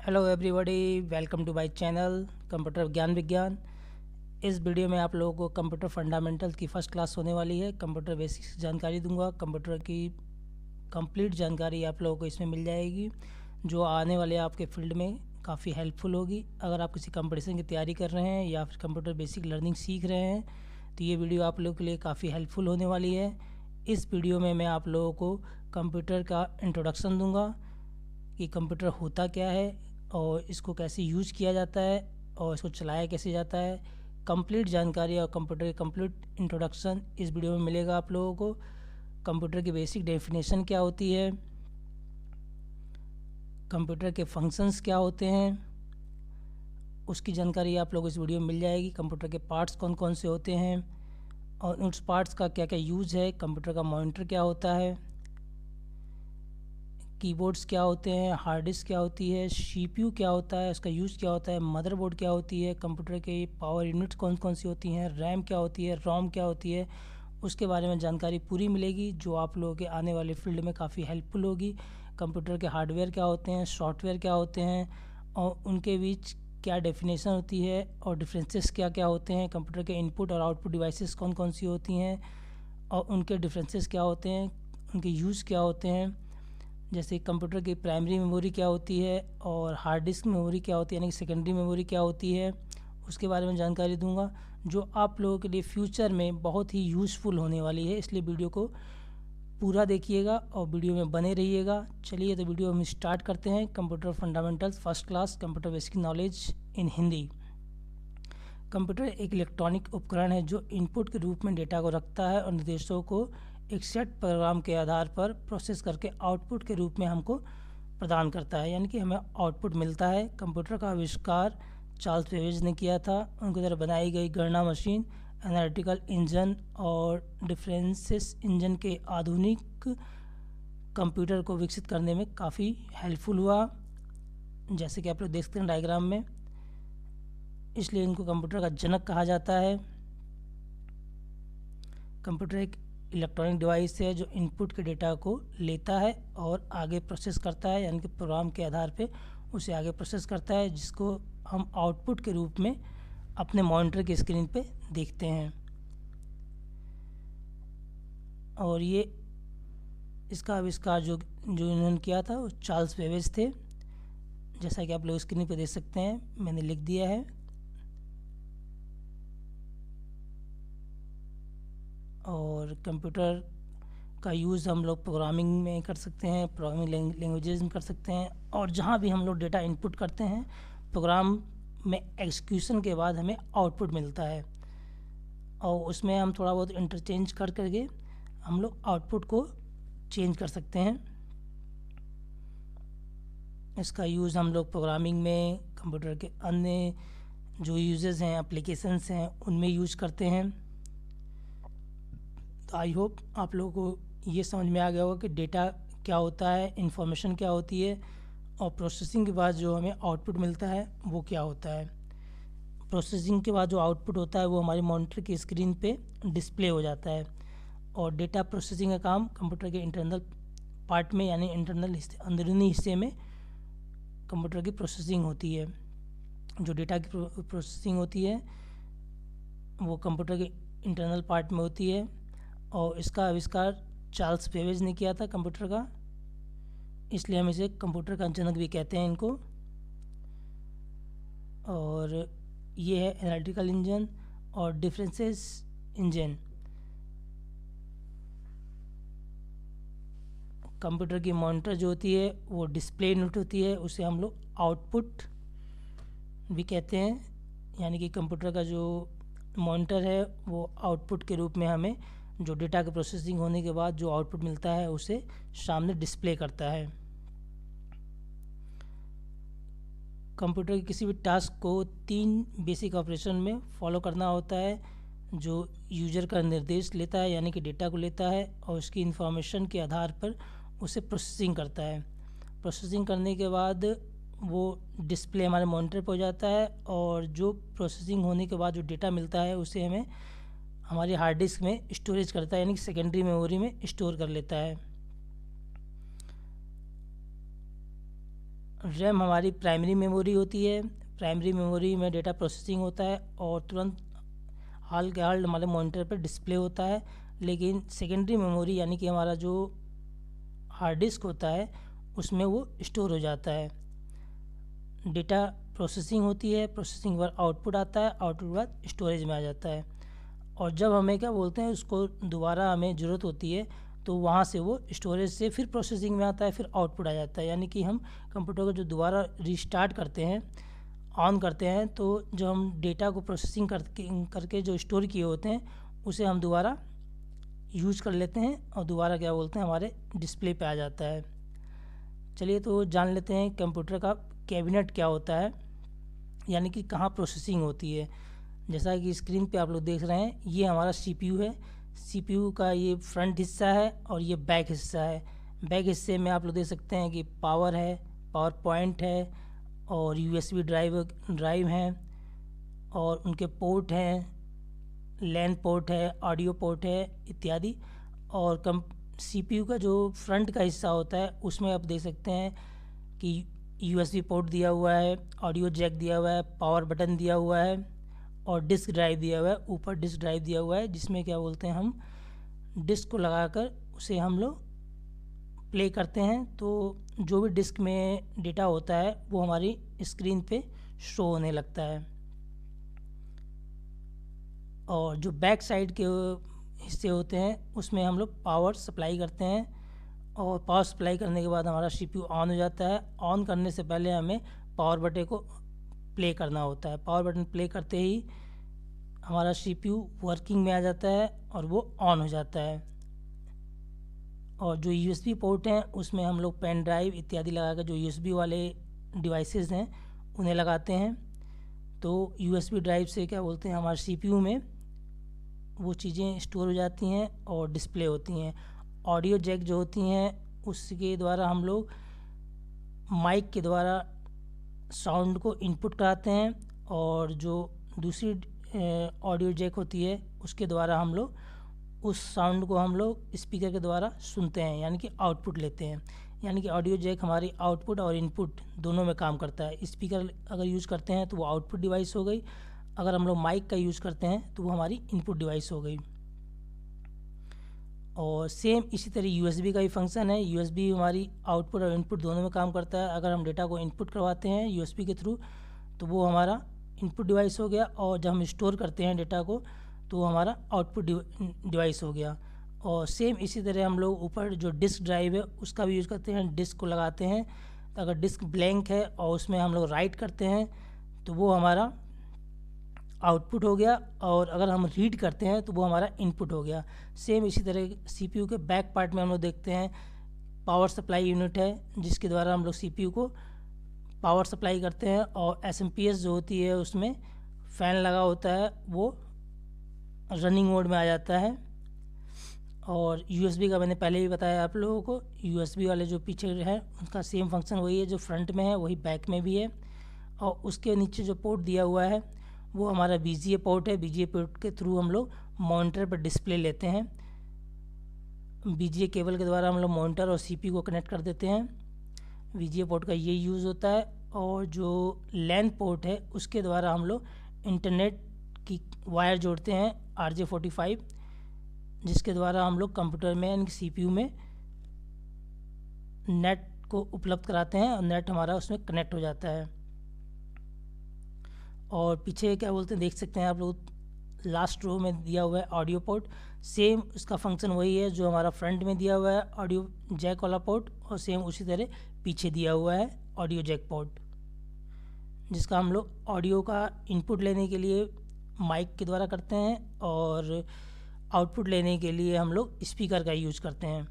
Hello everybody, welcome to my channel computer ज्ञान विज्ञान। इस वीडियो में आप लोगों को कंप्यूटर फंडामेंटल की फ़र्स्ट क्लास होने वाली है। कंप्यूटर बेसिक्स जानकारी दूंगा। कंप्यूटर की कंप्लीट जानकारी आप लोगों को इसमें मिल जाएगी, जो आने वाले आपके फील्ड में काफ़ी हेल्पफुल होगी। अगर आप किसी कंपटीशन की तैयारी कर रहे हैं या फिर कंप्यूटर बेसिक लर्निंग सीख रहे हैं तो ये वीडियो आप लोगों के लिए काफ़ी हेल्पफुल होने वाली है। इस वीडियो में मैं आप लोगों को कंप्यूटर का इंट्रोडक्शन दूंगा कि कंप्यूटर होता क्या है और इसको कैसे यूज़ किया जाता है और इसको चलाया कैसे जाता है। कंप्लीट जानकारी और कंप्यूटर के कंप्लीट इंट्रोडक्शन इस वीडियो में मिलेगा आप लोगों को। कंप्यूटर की बेसिक डेफिनेशन क्या होती है, कंप्यूटर के फंक्शंस क्या होते हैं, उसकी जानकारी आप लोगों को इस वीडियो में मिल जाएगी। कंप्यूटर के पार्ट्स कौन कौन से होते हैं और उस पार्ट्स का क्या क्या यूज़ है। कंप्यूटर का मॉनिटर क्या होता है, कीबोर्ड्स क्या होते हैं, हार्ड डिस्क क्या होती है, सीपीयू क्या होता है, उसका यूज़ क्या होता है, मदरबोर्ड क्या होती है, कंप्यूटर के पावर यूनिट्स कौन कौन सी होती हैं, रैम क्या होती है, रोम क्या होती है, उसके बारे में जानकारी पूरी मिलेगी, जो आप लोगों के आने वाले फील्ड में काफ़ी हेल्पफुल होगी। कंप्यूटर के हार्डवेयर क्या होते हैं, सॉफ्टवेयर क्या होते हैं और उनके बीच क्या डेफिनेशन होती है और डिफरेंसेस क्या क्या होते हैं। कंप्यूटर के इनपुट और आउटपुट डिवाइसेस कौन कौन सी होती हैं और उनके डिफरेंसेस क्या होते हैं, उनके यूज़ क्या होते हैं। जैसे कंप्यूटर की प्राइमरी मेमोरी क्या होती है और हार्ड डिस्क मेमोरी क्या होती है, यानी कि सेकेंडरी मेमोरी क्या होती है, उसके बारे में जानकारी दूंगा, जो आप लोगों के लिए फ्यूचर में बहुत ही यूज़फुल होने वाली है। इसलिए वीडियो को पूरा देखिएगा और वीडियो में बने रहिएगा। चलिए तो वीडियो हम स्टार्ट करते हैं। Computer fundamentals first class computer basic knowledge in Hindi. Computer एक इलेक्ट्रॉनिक उपकरण है जो इनपुट के रूप में डेटा को रखता है और निर्देशों को एक सेट प्रोग्राम के आधार पर प्रोसेस करके आउटपुट के रूप में हमको प्रदान करता है, यानी कि हमें आउटपुट मिलता है। कंप्यूटर का आविष्कार चार्ल्स बेबेज ने किया था। उनके द्वारा बनाई गई गणना मशीन, एनालिटिकल इंजन और डिफरेंसेस इंजन के आधुनिक कंप्यूटर को विकसित करने में काफ़ी हेल्पफुल हुआ, जैसे कि आप लोग देख सकते हैं डायग्राम में। इसलिए इनको कंप्यूटर का जनक कहा जाता है। कंप्यूटर एक इलेक्ट्रॉनिक डिवाइस है जो इनपुट के डेटा को लेता है और आगे प्रोसेस करता है, यानी कि प्रोग्राम के आधार पे उसे आगे प्रोसेस करता है, जिसको हम आउटपुट के रूप में अपने मॉनिटर की स्क्रीन पे देखते हैं। और ये इसका आविष्कार जो जो इन्होंने किया था वो चार्ल्स बेबेज थे, जैसा कि आप लोग स्क्रीन पे देख सकते हैं, मैंने लिख दिया है। और कंप्यूटर का यूज़ हम लोग प्रोग्रामिंग में कर सकते हैं, प्रोग्रामिंग लैंग्वेजेस में कर सकते हैं, और जहाँ भी हम लोग डेटा इनपुट करते हैं प्रोग्राम में एग्जीक्यूशन के बाद हमें आउटपुट मिलता है और उसमें हम थोड़ा बहुत इंटरचेंज कर करके हम लोग आउटपुट को चेंज कर सकते हैं। इसका यूज़ हम लोग प्रोग्रामिंग में, कंप्यूटर के अन्य जो यूजेस हैं, एप्लीकेशंस हैं, उनमें यूज करते हैं। तो आई होप आप लोगों को ये समझ में आ गया होगा कि डेटा क्या होता है, इन्फॉर्मेशन क्या होती है और प्रोसेसिंग के बाद जो हमें आउटपुट मिलता है वो क्या होता है। प्रोसेसिंग के बाद जो आउटपुट होता है वो हमारी मॉनिटर की स्क्रीन पे डिस्प्ले हो जाता है। और डेटा प्रोसेसिंग का काम कंप्यूटर के इंटरनल पार्ट में, यानी इंटरनल हिस्से, अंदरूनी हिस्से में कंप्यूटर की प्रोसेसिंग होती है। जो डेटा की प्रोसेसिंग होती है वो कंप्यूटर के इंटरनल पार्ट में होती है और इसका आविष्कार चार्ल्स बेबेज ने किया था कंप्यूटर का, इसलिए हम इसे कंप्यूटर का जनक भी कहते हैं इनको। और ये है एनालिटिकल इंजन और डिफरेंसेस इंजन। कंप्यूटर की मॉनिटर जो होती है वो डिस्प्ले यूनिट होती है, उसे हम लोग आउटपुट भी कहते हैं, यानी कि कंप्यूटर का जो मॉनिटर है वो आउटपुट के रूप में हमें जो डेटा की प्रोसेसिंग होने के बाद जो आउटपुट मिलता है उसे सामने डिस्प्ले करता है। कंप्यूटर के किसी भी टास्क को 3 बेसिक ऑपरेशन में फॉलो करना होता है, जो यूजर का निर्देश लेता है, यानी कि डेटा को लेता है और उसकी इंफॉर्मेशन के आधार पर उसे प्रोसेसिंग करता है। प्रोसेसिंग करने के बाद वो डिस्प्ले हमारे मॉनिटर पर हो जाता है और जो प्रोसेसिंग होने के बाद जो डेटा मिलता है उसे हमें हमारी हार्ड डिस्क में स्टोरेज करता है, यानी कि सेकेंडरी मेमोरी में स्टोर कर लेता है। रैम हमारी प्राइमरी मेमोरी होती है। प्राइमरी मेमोरी में डेटा प्रोसेसिंग होता है और तुरंत हाल के हाल हमारे मॉनिटर पर डिस्प्ले होता है। लेकिन सेकेंडरी मेमोरी यानी कि हमारा जो हार्ड डिस्क होता है उसमें वो स्टोर हो जाता है। डेटा प्रोसेसिंग होती है, प्रोसेसिंग पर आउटपुट आता है, आउटपुट के बाद स्टोरेज में आ जाता है। और जब हमें क्या बोलते हैं उसको दोबारा हमें ज़रूरत होती है तो वहाँ से वो स्टोरेज से फिर प्रोसेसिंग में आता है, फिर आउटपुट आ जाता है। यानी कि हम कंप्यूटर को जो दोबारा रीस्टार्ट करते हैं, ऑन करते हैं, तो जो हम डेटा को प्रोसेसिंग करके जो स्टोर किए होते हैं उसे हम दोबारा यूज कर लेते हैं और दोबारा क्या बोलते हैं हमारे डिस्प्ले पे आ जाता है। चलिए तो जान लेते हैं कंप्यूटर का कैबिनेट क्या होता है, यानी कि कहाँ प्रोसेसिंग होती है। जैसा कि स्क्रीन पे आप लोग देख रहे हैं, ये हमारा सीपीयू है। सीपीयू का ये फ्रंट हिस्सा है और ये बैक हिस्सा है। बैक हिस्से में आप लोग देख सकते हैं कि पावर है, पावर पॉइंट है और यूएसबी ड्राइव हैं और उनके पोर्ट हैं, लैन पोर्ट है, ऑडियो पोर्ट है इत्यादि। और सीपीयू का जो फ्रंट का हिस्सा होता है उसमें आप देख सकते हैं कि यूएसबी पोर्ट दिया हुआ है, ऑडियो जैक दिया हुआ है, पावर बटन दिया हुआ है और डिस्क ड्राइव दिया हुआ है। ऊपर डिस्क ड्राइव दिया हुआ है जिसमें क्या बोलते हैं हम डिस्क को लगाकर उसे हम लोग प्ले करते हैं, तो जो भी डिस्क में डेटा होता है वो हमारी स्क्रीन पे शो होने लगता है। और जो बैक साइड के हिस्से होते हैं उसमें हम लोग पावर सप्लाई करते हैं और पावर सप्लाई करने के बाद हमारा सीपीयू ऑन हो जाता है। ऑन करने से पहले हमें पावर बटन को प्ले करना होता है। पावर बटन प्ले करते ही हमारा सीपीयू वर्किंग में आ जाता है और वो ऑन हो जाता है। और जो यूएसबी पोर्ट हैं उसमें हम लोग पेन ड्राइव इत्यादि लगाकर जो यूएसबी वाले डिवाइसेस हैं उन्हें लगाते हैं। तो यूएसबी ड्राइव से क्या बोलते हैं हमारे सीपीयू में वो चीज़ें स्टोर हो जाती हैं और डिस्प्ले होती हैं। ऑडियो जैक जो होती हैं उसके द्वारा हम लोग माइक के द्वारा साउंड को इनपुट कराते हैं और जो दूसरी ऑडियो जैक होती है उसके द्वारा हम लोग उस साउंड को हम लोग स्पीकर के द्वारा सुनते हैं, यानी कि आउटपुट लेते हैं। यानी कि ऑडियो जैक हमारी आउटपुट और इनपुट दोनों में काम करता है। स्पीकर अगर यूज़ करते हैं तो वो आउटपुट डिवाइस हो गई, अगर हम लोग माइक का यूज़ करते हैं तो वो हमारी इनपुट डिवाइस हो गई। और सेम इसी तरह यूएसबी का भी फंक्शन है। यूएसबी हमारी आउटपुट और इनपुट दोनों में काम करता है। अगर हम डेटा को इनपुट करवाते हैं यूएसबी के थ्रू तो वो हमारा इनपुट डिवाइस हो गया, और जब हम स्टोर करते हैं डेटा को तो वो हमारा आउटपुट डिवाइस हो गया। और सेम इसी तरह हम लोग ऊपर जो डिस्क ड्राइव है उसका भी यूज़ करते हैं। डिस्क को लगाते हैं तो अगर डिस्क ब्लैंक है और उसमें हम लोग राइट करते हैं तो वो हमारा आउटपुट हो गया, और अगर हम रीड करते हैं तो वो हमारा इनपुट हो गया। सेम इसी तरह सीपीयू के बैक पार्ट में हम लोग देखते हैं पावर सप्लाई यूनिट है जिसके द्वारा हम लोग सीपीयू को पावर सप्लाई करते हैं। और एसएमपीएस जो होती है उसमें फ़ैन लगा होता है, वो रनिंग मोड में आ जाता है। और यूएसबी का मैंने पहले भी बताया आप लोगों को, यूएसबी वाले जो पीछे है उनका सेम फंक्शन वही है, जो फ्रंट में है वही बैक में भी है। और उसके नीचे जो पोर्ट दिया हुआ है वो हमारा बीजीए पोर्ट है। बीजीए पोर्ट के थ्रू हम लोग मॉनिटर पर डिस्प्ले लेते हैं। बीजीए केबल के द्वारा हम लोग मॉनिटर और सीपीयू को कनेक्ट कर देते हैं। बीजीए पोर्ट का ये यूज़ होता है। और जो लैन पोर्ट है उसके द्वारा हम लोग इंटरनेट की वायर जोड़ते हैं RJ45, जिसके द्वारा हम लोग कंप्यूटर में यानी सीपीयू में नेट को उपलब्ध कराते हैं और नेट हमारा उसमें कनेक्ट हो जाता है। और पीछे क्या बोलते हैं देख सकते हैं आप लोग, लास्ट रो में दिया हुआ है ऑडियो पोर्ट। सेम उसका फंक्शन वही है जो हमारा फ्रंट में दिया हुआ है ऑडियो जैक वाला पोर्ट, और सेम उसी तरह पीछे दिया हुआ है ऑडियो जैक पोर्ट, जिसका हम लोग ऑडियो का इनपुट लेने के लिए माइक के द्वारा करते हैं और आउटपुट लेने के लिए हम लोग स्पीकर का यूज़ करते हैं।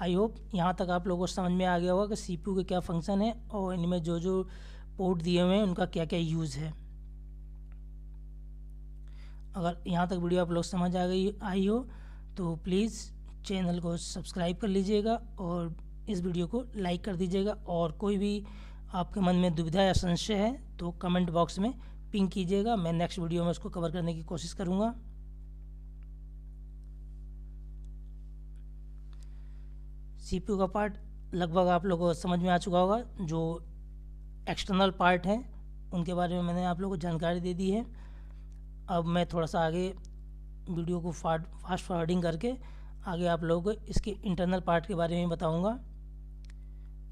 आई होप यहाँ तक आप लोगों को समझ में आ गया होगा कि सीपीयू के क्या फंक्शन है और इनमें जो जो पोर्ट दिए हुए हैं उनका क्या क्या यूज़ है। अगर यहाँ तक वीडियो आप लोग समझ आई हो तो प्लीज़ चैनल को सब्सक्राइब कर लीजिएगा और इस वीडियो को लाइक कर दीजिएगा। और कोई भी आपके मन में दुविधा या संशय है तो कमेंट बॉक्स में पिंग कीजिएगा, मैं नेक्स्ट वीडियो में उसको कवर करने की कोशिश करूँगा। सीपीयू का पार्ट लगभग आप लोगों को समझ में आ चुका होगा। जो एक्सटर्नल पार्ट हैं उनके बारे में मैंने आप लोगों को जानकारी दे दी है। अब मैं थोड़ा सा आगे वीडियो को फास्ट फॉरवर्डिंग करके आगे आप लोगों को इसके इंटरनल पार्ट के बारे में बताऊंगा,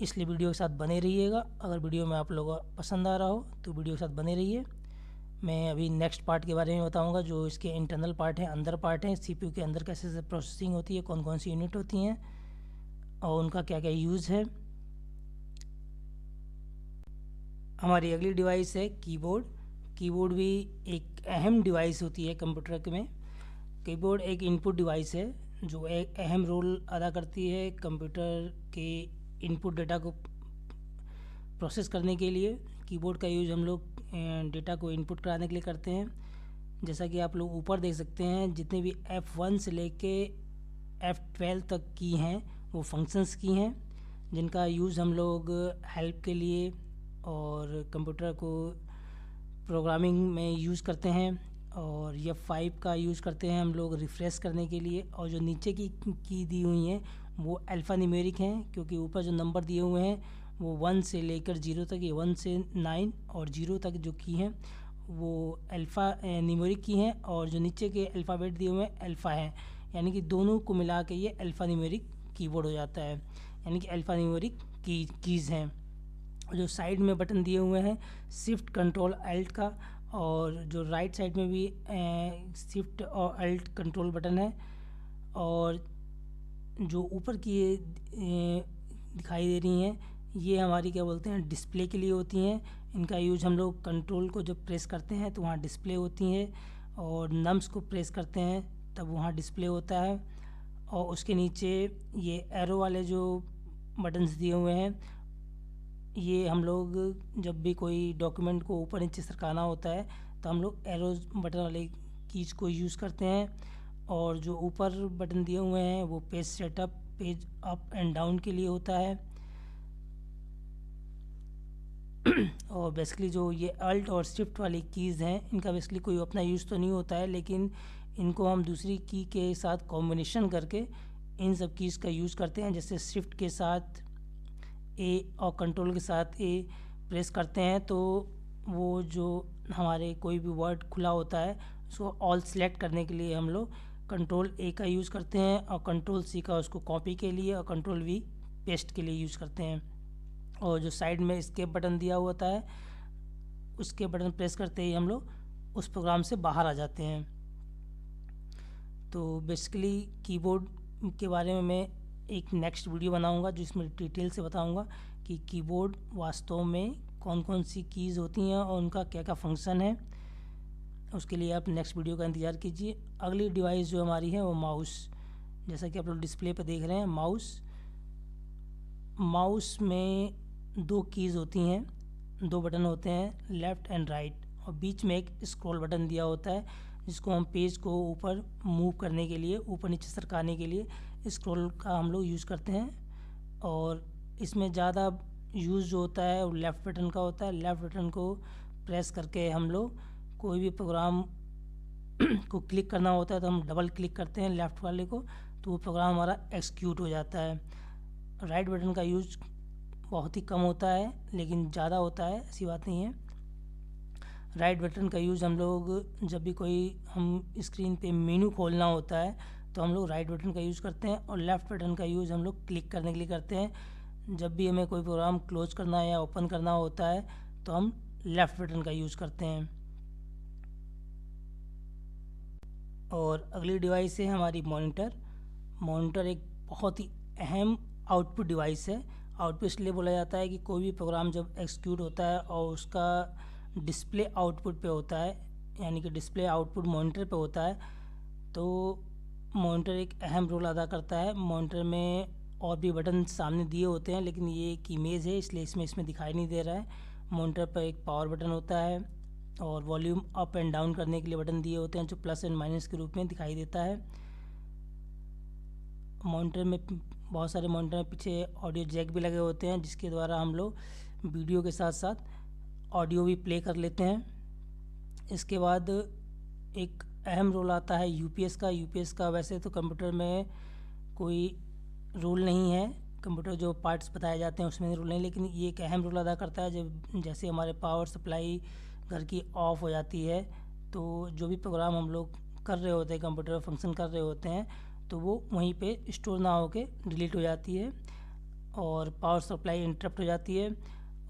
इसलिए वीडियो के साथ बने रहिएगा। अगर वीडियो में आप लोगों को पसंद आ रहा हो तो वीडियो के साथ बने रहिए। मैं अभी नेक्स्ट पार्ट के बारे में बताऊंगा, जो इसके इंटरनल पार्ट हैं, अंदर पार्ट हैं, सीपीयू के अंदर कैसे कैसे प्रोसेसिंग होती है, कौन कौन सी यूनिट होती हैं और उनका क्या क्या यूज़ है। हमारी अगली डिवाइस है कीबोर्ड। कीबोर्ड भी एक अहम डिवाइस होती है कंप्यूटर में। कीबोर्ड एक इनपुट डिवाइस है जो एक अहम रोल अदा करती है कंप्यूटर के इनपुट डेटा को प्रोसेस करने के लिए। कीबोर्ड का यूज़ हम लोग डेटा को इनपुट कराने के लिए करते हैं। जैसा कि आप लोग ऊपर देख सकते हैं, जितने भी F1 से लेके F12 तक की हैं वो फंक्शंस की हैं, जिनका यूज़ हम लोग हेल्प के लिए और कंप्यूटर को प्रोग्रामिंग में यूज़ करते हैं। और F5 का यूज़ करते हैं हम लोग रिफ़्रेश करने के लिए। और जो नीचे की दी हुई हैं वो अल्फ़ा न्यूमेरिक हैं, क्योंकि ऊपर जो नंबर दिए हुए हैं वो 1 से लेकर 0 तक, ये 1 से 9 और 0 तक जो की हैं वो अल्फ़ा न्यूमेरिक की हैं, और जो नीचे के अल्फ़ाबेट दिए हुए हैं अल्फ़ा हैं। यानी कि दोनों को मिला के ये अल्फ़ा न्यूमेरिक कीबोर्ड हो जाता है, यानी कि अल्फ़ा न्यूमेरिक कीज़ हैं। जो साइड में बटन दिए हुए हैं शिफ्ट कंट्रोल अल्ट का, और जो राइट साइड में भी शिफ्ट और अल्ट कंट्रोल बटन है। और जो ऊपर की दिखाई दे रही हैं ये हमारी क्या बोलते हैं डिस्प्ले के लिए होती हैं। इनका यूज हम लोग कंट्रोल को जब प्रेस करते हैं तो वहाँ डिस्प्ले होती है, और नम्स को प्रेस करते हैं तब वहाँ डिस्प्ले होता है। और उसके नीचे ये एरो वाले जो बटन्स दिए हुए हैं, ये हम लोग जब भी कोई डॉक्यूमेंट को ऊपर नीचे सरकाना होता है तो हम लोग एरो बटन वाले कीज को यूज़ करते हैं। और जो ऊपर बटन दिए हुए हैं वो page setup, page up and down के लिए होता है। और बेसिकली जो ये अल्ट और शिफ्ट वाली कीज़ हैं इनका बेसिकली कोई अपना यूज़ तो नहीं होता है, लेकिन इनको हम दूसरी की के साथ कॉम्बिनेशन करके इन सब कीज़ का यूज़ करते हैं। जैसे शिफ्ट के साथ ए और कंट्रोल के साथ ए प्रेस करते हैं तो वो जो हमारे कोई भी वर्ड खुला होता है उसको ऑल सेलेक्ट करने के लिए हम लोग कंट्रोल ए का यूज़ करते हैं, और कंट्रोल सी का उसको कॉपी के लिए, और कंट्रोल वी पेस्ट के लिए यूज़ करते हैं। और जो साइड में एस्केप बटन दिया होता है उसके बटन प्रेस करते ही हम लोग उस प्रोग्राम से बाहर आ जाते हैं। तो बेसिकली कीबोर्ड के बारे में मैं एक नेक्स्ट वीडियो बनाऊंगा जिसमें डिटेल से बताऊंगा कि कीबोर्ड वास्तव में कौन कौन सी कीज़ होती हैं और उनका क्या क्या फंक्शन है। उसके लिए आप नेक्स्ट वीडियो का इंतज़ार कीजिए। अगली डिवाइस जो हमारी है वो माउस। जैसा कि आप लोग डिस्प्ले पर देख रहे हैं माउस में दो कीज़ होती हैं, दो बटन होते हैं लेफ़्ट एंड राइट, और बीच में एक स्क्रॉल बटन दिया होता है जिसको हम पेज को ऊपर मूव करने के लिए, ऊपर नीचे सरकाने के लिए स्क्रॉल का हम लोग यूज़ करते हैं। और इसमें ज़्यादा यूज़ जो होता है वो लेफ़्ट बटन का होता है। लेफ़्ट बटन को प्रेस करके हम लोग कोई भी प्रोग्राम को क्लिक करना होता है तो हम डबल क्लिक करते हैं लेफ़्ट वाले को, तो वो प्रोग्राम हमारा एक्सिक्यूट हो जाता है। राइट बटन का यूज बहुत ही कम होता है लेकिन ज़्यादा होता है, ऐसी बात नहीं है। राइट बटन का यूज़ हम लोग जब भी कोई हम स्क्रीन पे मेनू खोलना होता है तो हम लोग राइट बटन का यूज़ करते हैं, और लेफ़्ट बटन का यूज़ हम लोग क्लिक करने के लिए करते हैं। जब भी हमें कोई प्रोग्राम क्लोज करना या ओपन करना होता है तो हम लेफ़्ट बटन का यूज़ करते हैं। और अगली डिवाइस है हमारी मॉनिटर एक बहुत ही अहम आउटपुट डिवाइस है। आउटपुट इसलिए बोला जाता है कि कोई भी प्रोग्राम जब एक्सिक्यूट होता है और उसका डिस्प्ले आउटपुट पे होता है, यानी कि डिस्प्ले आउटपुट मॉनिटर पे होता है, तो मॉनिटर एक अहम रोल अदा करता है। मॉनिटर में और भी बटन सामने दिए होते हैं लेकिन ये एक इमेज है इसलिए इसमें दिखाई नहीं दे रहा है। मॉनिटर पर एक पावर बटन होता है और वॉल्यूम अप एंड डाउन करने के लिए बटन दिए होते हैं जो प्लस एंड माइनस के रूप में दिखाई देता है। मॉनिटर में बहुत सारे मॉनिटर में पीछे ऑडियो जैक भी लगे होते हैं जिसके द्वारा हम लोग वीडियो के साथ साथ ऑडियो भी प्ले कर लेते हैं। इसके बाद एक अहम रोल आता है यूपीएस का। यूपीएस का वैसे तो कंप्यूटर में कोई रोल नहीं है कंप्यूटर जो पार्ट्स बताए जाते हैं उसमें रूल नहीं, लेकिन ये एक अहम रोल अदा करता है। जब जैसे हमारे पावर सप्लाई घर की ऑफ हो जाती है तो जो भी प्रोग्राम हम लोग कर रहे होते हैं, कंप्यूटर फंक्शन कर रहे होते हैं, तो वो वहीं पे स्टोर ना होके डिलीट हो जाती है और पावर सप्लाई इंटरप्ट हो जाती है।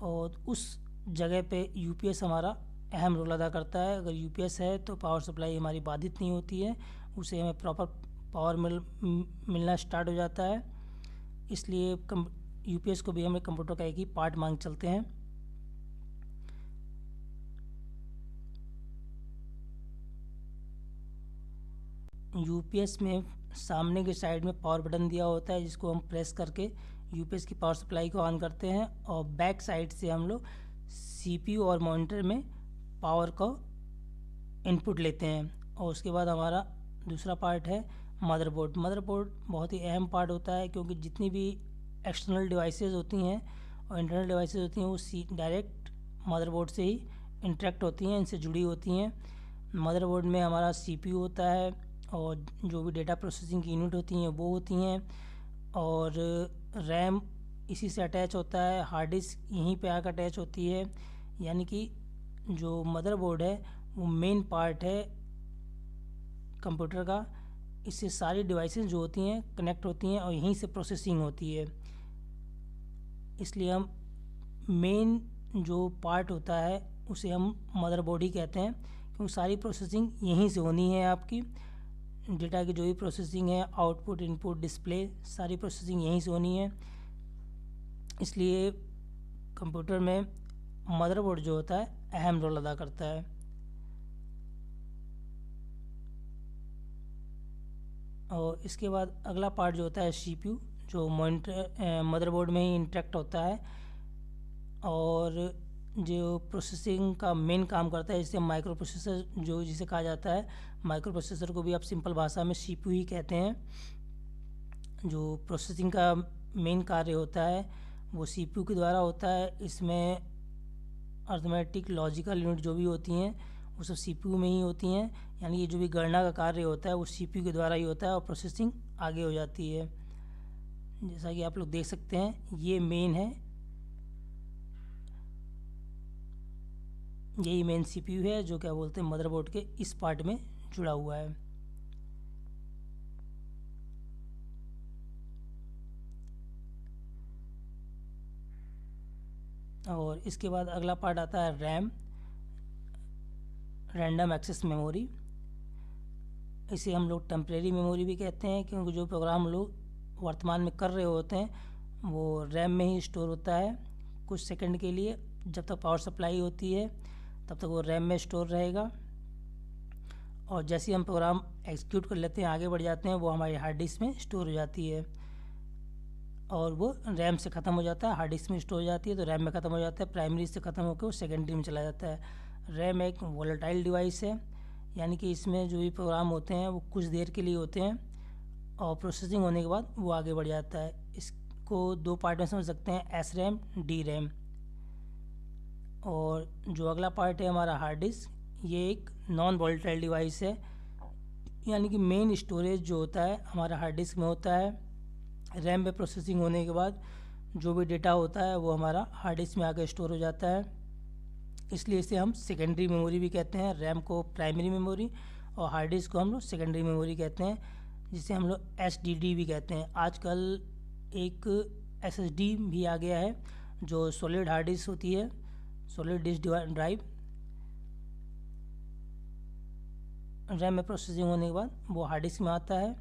और उस जगह पे यूपीएस हमारा अहम रोल अदा करता है। अगर यूपीएस है तो पावर सप्लाई हमारी बाधित नहीं होती है, उसे हमें प्रॉपर पावर मिलना स्टार्ट हो जाता है। इसलिए यूपीएस को भी हमें कंप्यूटर का एक ही पार्ट मान चलते हैं। यूपीएस में सामने के साइड में पावर बटन दिया होता है जिसको हम प्रेस करके यूपीएस की पावर सप्लाई को ऑन करते हैं, और बैक साइड से हम लोग सीपीयू और मॉनिटर में पावर को इनपुट लेते हैं। और उसके बाद हमारा दूसरा पार्ट है मदरबोर्ड। मदरबोर्ड बहुत ही अहम पार्ट होता है, क्योंकि जितनी भी एक्सटर्नल डिवाइसेस होती हैं और इंटरनल डिवाइसेस होती हैं वो डायरेक्ट मदरबोर्ड से ही इंटरेक्ट होती हैं, इनसे जुड़ी होती हैं। मदरबोर्ड में हमारा सीपीयू होता है और जो भी डेटा प्रोसेसिंग की यूनिट होती हैं वो होती हैं, और रैम इसी से अटैच होता है, हार्ड डिस्क यहीं पे आकर अटैच होती है। यानी कि जो मदरबोर्ड है वो मेन पार्ट है कंप्यूटर का। इससे सारी डिवाइसेस जो होती हैं कनेक्ट होती हैं और यहीं से प्रोसेसिंग होती है। इसलिए हम मेन जो पार्ट होता है उसे हम मदरबोर्ड ही कहते हैं, क्योंकि सारी प्रोसेसिंग यहीं से होनी है। आपकी डेटा की जो भी प्रोसेसिंग है, आउटपुट इनपुट डिस्प्ले, सारी प्रोसेसिंग यहीं से होनी है। इसलिए कंप्यूटर में मदरबोर्ड जो होता है अहम रोल अदा करता है। और इसके बाद अगला पार्ट जो होता है सीपीयू, जो मॉनिटर मदरबोर्ड में ही इंटरेक्ट होता है और जो प्रोसेसिंग का मेन काम करता है, जिसे माइक्रो प्रोसेसर जो जिसे कहा जाता है। माइक्रो प्रोसेसर को भी आप सिंपल भाषा में सीपीयू ही कहते हैं। जो प्रोसेसिंग का मेन कार्य होता है वो सीपीयू के द्वारा होता है। इसमें अर्थमेटिक लॉजिकल यूनिट जो भी होती हैं वो सब सीपीयू में ही होती हैं। यानी ये जो भी गणना का कार्य होता है वो सीपीयू के द्वारा ही होता है और प्रोसेसिंग आगे हो जाती है। जैसा कि आप लोग देख सकते हैं ये मेन है, यही मेन सीपीयू है जो क्या बोलते हैं मदरबोर्ड के इस पार्ट में जुड़ा हुआ है। और इसके बाद अगला पार्ट आता है रैम, रैंडम एक्सेस मेमोरी। इसे हम लोग टेम्परेरी मेमोरी भी कहते हैं, क्योंकि जो प्रोग्राम हम लोग वर्तमान में कर रहे होते हैं वो रैम में ही स्टोर होता है कुछ सेकंड के लिए। जब तक पावर सप्लाई होती है तब तक वो रैम में स्टोर रहेगा, और जैसे ही हम प्रोग्राम एग्जीक्यूट कर लेते हैं, आगे बढ़ जाते हैं, वो हमारी हार्ड डिस्क में स्टोर हो जाती है। और वो रैम से ख़त्म हो जाता है, हार्ड डिस्क में स्टोर हो जाती है तो रैम में ख़त्म हो जाता है, प्राइमरी से ख़त्म होकर वो सेकेंडरी में चला जाता है। रैम एक वोलेटाइल डिवाइस है, यानी कि इसमें जो भी प्रोग्राम होते हैं वो कुछ देर के लिए होते हैं और प्रोसेसिंग होने के बाद वो आगे बढ़ जाता है। इसको दो पार्ट में समझ सकते हैं, एस रैम, डी रैम। और जो अगला पार्ट है हमारा हार्ड डिस्क, ये एक नॉन वोलेटाइल डिवाइस है, यानी कि मेन स्टोरेज जो होता है हमारा हार्ड डिस्क में होता है। रैम में प्रोसेसिंग होने के बाद जो भी डेटा होता है वो हमारा हार्ड डिस्क में आकर स्टोर हो जाता है, इसलिए इसे हम सेकेंडरी मेमोरी भी कहते हैं। रैम को प्राइमरी मेमोरी और हार्ड डिस्क को हम लोग सेकेंडरी मेमोरी कहते हैं, जिसे हम लोग एसडीडी भी कहते हैं। आजकल एक एसएसडी भी आ गया है जो सॉलिड हार्ड डिस्क होती है, सॉलिड डिस्क ड्राइव। रैम में प्रोसेसिंग होने के बाद वो हार्ड डिस्क में आता है।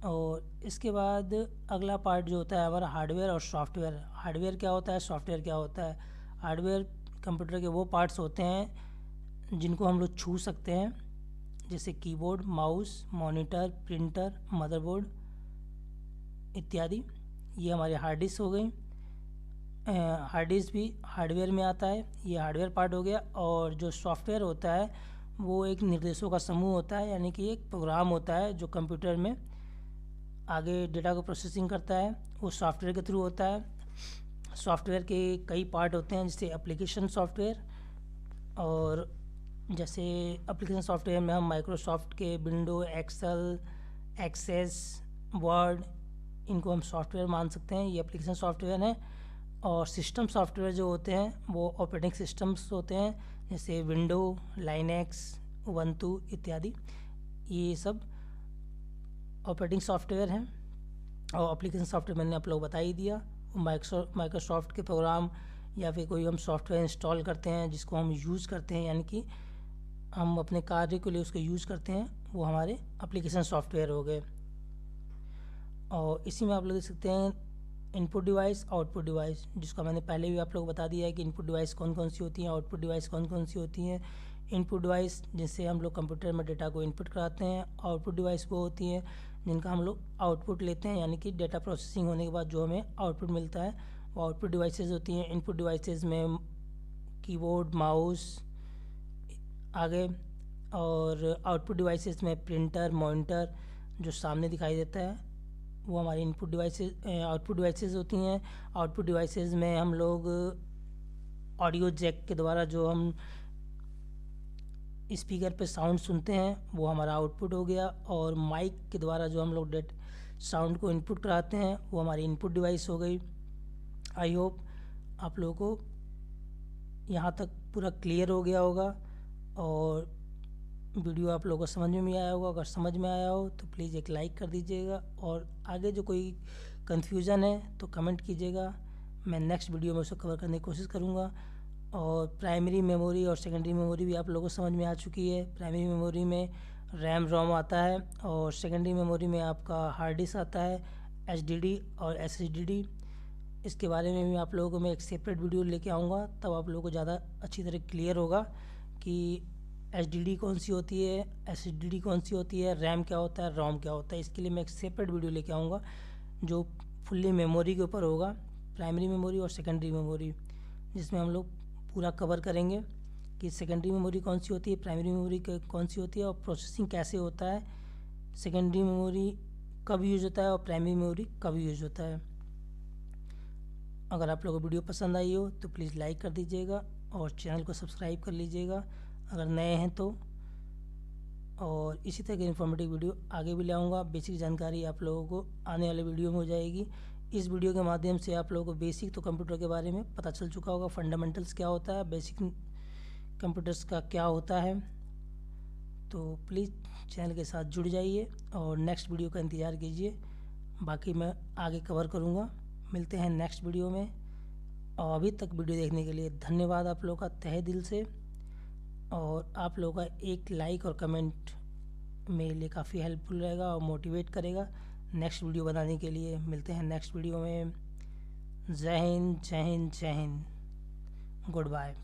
और इसके बाद अगला पार्ट जो होता है हमारा हार्डवेयर और सॉफ्टवेयर। हार्डवेयर क्या होता है, सॉफ्टवेयर क्या होता है। हार्डवेयर कंप्यूटर के वो पार्ट्स होते हैं जिनको हम लोग छू सकते हैं, जैसे keyboard, mouse, monitor, printer, motherboard इत्यादि। ये हमारे हार्ड डिस्क हो गई। हार्ड डिस्क भी हार्डवेयर में आता है, ये हार्डवेयर पार्ट हो गया। और जो सॉफ्टवेयर होता है वो एक निर्देशों का समूह होता है, यानी कि एक प्रोग्राम होता है जो कंप्यूटर में आगे डेटा को प्रोसेसिंग करता है, वो सॉफ्टवेयर के थ्रू होता है। सॉफ्टवेयर के कई पार्ट होते हैं, जैसे एप्लीकेशन सॉफ्टवेयर। और जैसे एप्लीकेशन सॉफ्टवेयर में हम माइक्रोसॉफ्ट के विंडो, एक्सेल, एक्सेस, वर्ड, इनको हम सॉफ्टवेयर मान सकते हैं, ये एप्लीकेशन सॉफ्टवेयर हैं। और सिस्टम सॉफ्टवेयर जो होते हैं वो ऑपरेटिंग सिस्टम्स होते हैं, जैसे विंडो, लाइनेक्स, उबंटू इत्यादि, ये सब ऑपरेटिंग सॉफ्टवेयर हैं। और एप्लीकेशन सॉफ्टवेयर मैंने आप लोग बता ही दिया। माइक्रोसॉफ्ट के प्रोग्राम या फिर कोई हम सॉफ्टवेयर इंस्टॉल करते हैं जिसको हम यूज़ करते हैं, यानी कि हम अपने कार्य के लिए उसको यूज़ करते हैं, वो हमारे एप्लीकेशन सॉफ्टवेयर हो गए। और इसी में आप लोग देख सकते हैं इनपुट डिवाइस, आउटपुट डिवाइस, जिसका मैंने पहले भी आप लोग बता दिया है कि इनपुट डिवाइस कौन कौन सी होती हैं, आउटपुट डिवाइस कौन कौन सी होती हैं। इनपुट डिवाइस जिससे हम लोग कंप्यूटर में डेटा को इनपुट कराते हैं, आउटपुट डिवाइस वो होती हैं जिनका हम लोग आउटपुट लेते हैं, यानी कि डेटा प्रोसेसिंग होने के बाद जो हमें आउटपुट मिलता है वो आउटपुट डिवाइसेस होती हैं। इनपुट डिवाइसेस में कीबोर्ड, माउस आगे, और आउटपुट डिवाइसेस में प्रिंटर, मॉनिटर जो सामने दिखाई देता है वो हमारी इनपुट डिवाइसेस आउटपुट डिवाइसेस होती हैं। आउटपुट डिवाइसेस में हम लोग ऑडियो जैक के द्वारा जो हम स्पीकर पे साउंड सुनते हैं वो हमारा आउटपुट हो गया, और माइक के द्वारा जो हम लोग साउंड को इनपुट कराते हैं वो हमारी इनपुट डिवाइस हो गई। आई होप आप लोगों को यहाँ तक पूरा क्लियर हो गया होगा और वीडियो आप लोगों को समझ में भी आया होगा। अगर समझ में आया हो तो प्लीज़ एक लाइक कर दीजिएगा, और आगे जो कोई कन्फ्यूज़न है तो कमेंट कीजिएगा, मैं नेक्स्ट वीडियो में उसको कवर करने की कोशिश करूँगा। और प्राइमरी मेमोरी और सेकेंडरी मेमोरी भी आप लोगों को समझ में आ चुकी है। प्राइमरी मेमोरी में रैम, रोम आता है, और सेकेंडरी मेमोरी में आपका हार्ड डिस्क आता है, HDD और SSD। इसके बारे में भी आप लोगों को मैं एक सेपरेट वीडियो लेके आऊँगा, तब आप लोगों को ज़्यादा अच्छी तरह क्लियर होगा कि HDD कौन सी होती है, SSD कौन सी होती है, रैम क्या होता है, रोम क्या होता है। इसके लिए मैं एक सेपरेट वीडियो लेके आऊँगा जो फुल्ली मेमोरी के ऊपर होगा, प्राइमरी मेमोरी और सेकेंडरी मेमोरी, जिसमें हम लोग पूरा कवर करेंगे कि सेकेंडरी मेमोरी कौन सी होती है, प्राइमरी मेमोरी कौन सी होती है, और प्रोसेसिंग कैसे होता है, सेकेंडरी मेमोरी कब यूज़ होता है और प्राइमरी मेमोरी कब यूज़ होता है। अगर आप लोगों को वीडियो पसंद आई हो तो प्लीज़ लाइक कर दीजिएगा और चैनल को सब्सक्राइब कर लीजिएगा अगर नए हैं तो। और इसी तरह की इन्फॉर्मेटिव वीडियो आगे भी ले आऊँगा। बेसिक जानकारी आप लोगों को आने वाले वीडियो में हो जाएगी। इस वीडियो के माध्यम से आप लोगों को बेसिक तो कंप्यूटर के बारे में पता चल चुका होगा, फंडामेंटल्स क्या होता है, बेसिक कंप्यूटर्स का क्या होता है। तो प्लीज़ चैनल के साथ जुड़ जाइए और नेक्स्ट वीडियो का इंतज़ार कीजिए, बाकी मैं आगे कवर करूँगा। मिलते हैं नेक्स्ट वीडियो में, और अभी तक वीडियो देखने के लिए धन्यवाद आप लोगों का तहे दिल से। और आप लोगों का एक लाइक और कमेंट मेरे लिए काफ़ी हेल्पफुल रहेगा और मोटिवेट करेगा नेक्स्ट वीडियो बनाने के लिए। मिलते हैं नेक्स्ट वीडियो में। जय हिंद, जय हिंद, जय हिंद। Good bye.